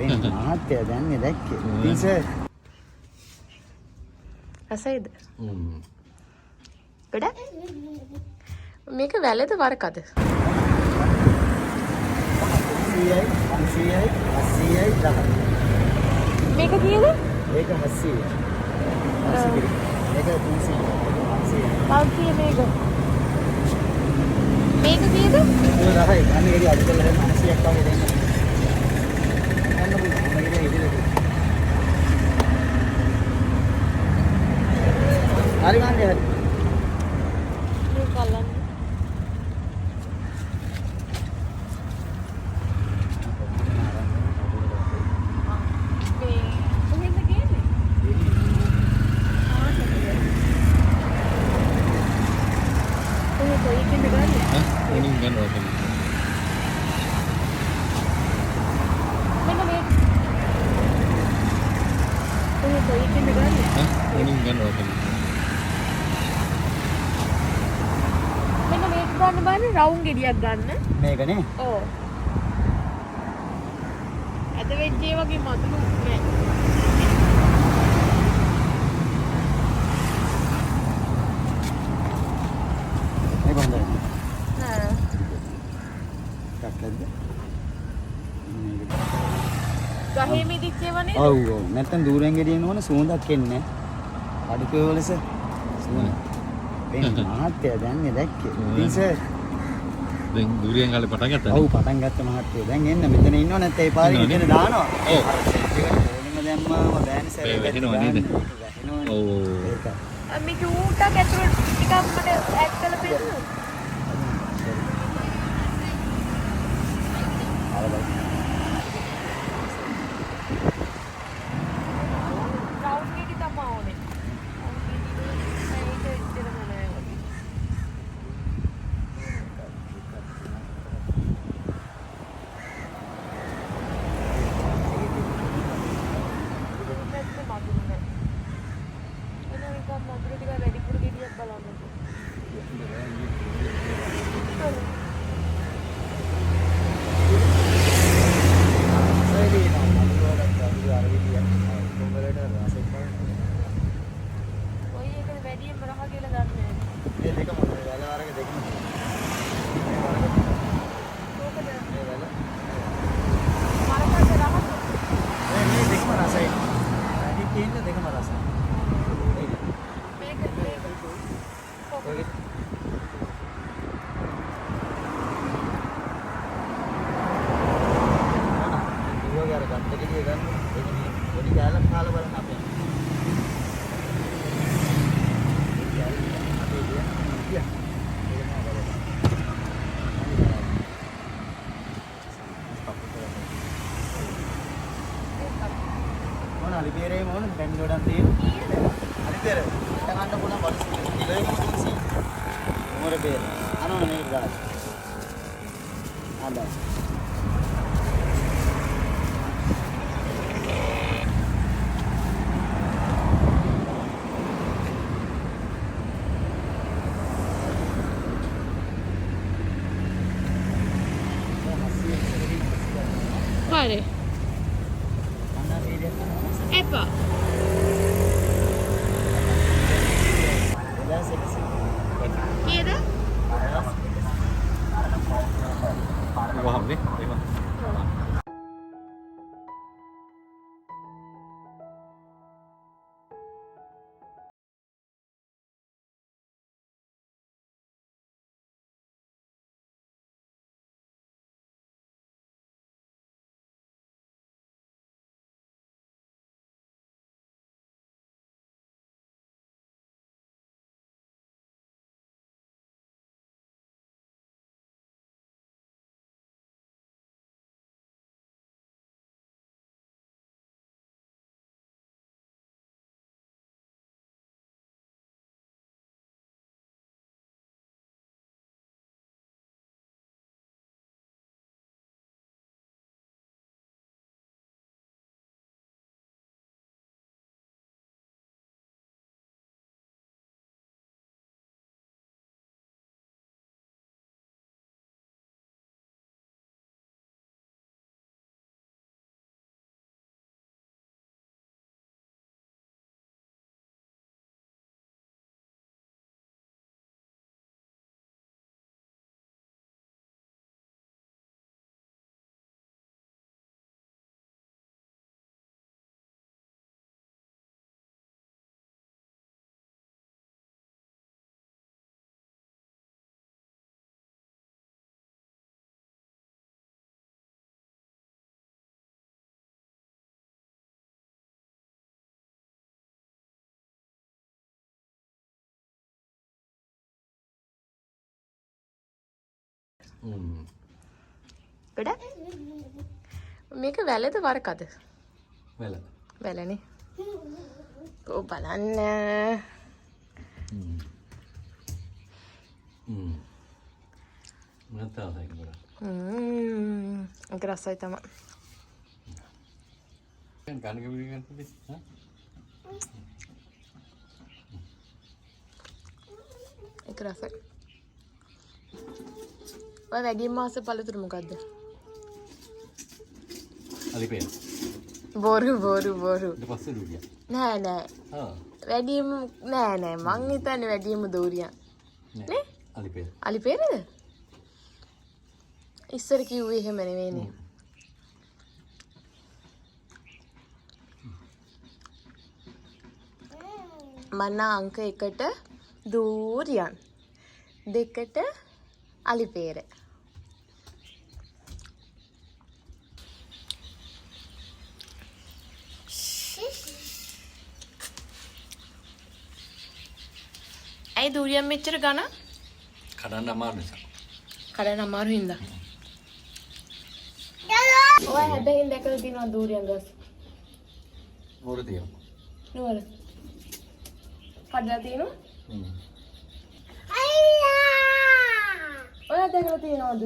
මහත්තයා දැන්නේ දැක්කේ. ඉතින් සර්. අසයිද? ගොඩක්? මේක වැලද වරකද? 100යි 500යි 800යි 10. මේක කීයද? ඒක 800. මේක 300. 500 මේක. මේක කීයද? ඒක 10යි. අනේ ඒක අද කරලා 900ක් වගේ දෙන්න. ගන්න පුළුවන්. මේක ඉතින් හරි මන්නේ හරි. මේ බලන්න. රවුම් ගෙඩියක් ගන්න. මේකනේ. ඔව්. අද වෙච්ච ඒ වගේ මතුරු නෑ. මේක හොඳයි. නෑ. කක්කද? ගහේ මිදිච්ච ඒවා නේද? ඔව් ඔව්. නැත්තම් දූරෙන් ගෙඩියන ඕන සුවඳක් එන්නේ නැහැ. අඩුකේ වලස සුවඳ. මේ මහත්තයා දැන්නේ දැක්කේ. ඉතින් සර් දැන් දුරියෙන් ගාලේ පටන් ගත්තා. ඔව් පටන් ගත්ත මහත්තයෝ. දැන් එන්න මෙතන ඉන්නව නැත්නම් ඒ පාරේ ඉගෙන දානවා. ඔව්. ඕනෙම දැම්මාම බෑනේ සර්. වැහෙනව නේද? වැහෙනවනේ. ඔව්. ඒකයි. මේක ඌටක් ඇතුළට ටිකක් මට ඇඩ් කරලා පෙන්නන්න. රවුම් ගෙඩි තමයි ඕනේ. ඒක ඉතරම නෑ වගේ. අලිපේරේ මොන බැන් ගොඩක් තියෙන අලිපේර ගන්න පුළුවන් වලස් කිලෝ එකම 300 මොර බේර අනෝන මේක ගාලා ආදා හරි එපා කීයද? Paham nih? ගොඩක් මේක වැලද වරකද? වැල. වැලනේ. ඔව් බලන්න. මට තාසයි ගොඩක්. ඒක රසයි තමයි. ගන්න ගිහින් ගන්න තිබි. හා? ඒක රසයි. ඔය වැඩිම මාස පළතුරු මොකද්ද? අලිපේ. බොරු. ඊට පස්සේ දුරියා. නෑ. ආ. වැඩිම නෑ මං හිතන්නේ වැඩිම දෝරියන්. නේ? අලිපේ. අලිපේරද? ඉස්සර කිව්වේ එහෙම නෙවෙයිනේ. මන්න අංක 1ට දෝරියන් 2ට අලිපේර. ඇයි දූරියන් මෙච්චර ගණන්? කඩන්න අමාරු නිසා. කඩන්න අමාරු හින්දා. ඔය හැබැයි දැකලා තියෙනවා දූරියන් ගස්. මොකද තියෙනවා? නුවර. කඩලා තියෙනවා? ඔය දැකලා තියෙනවද?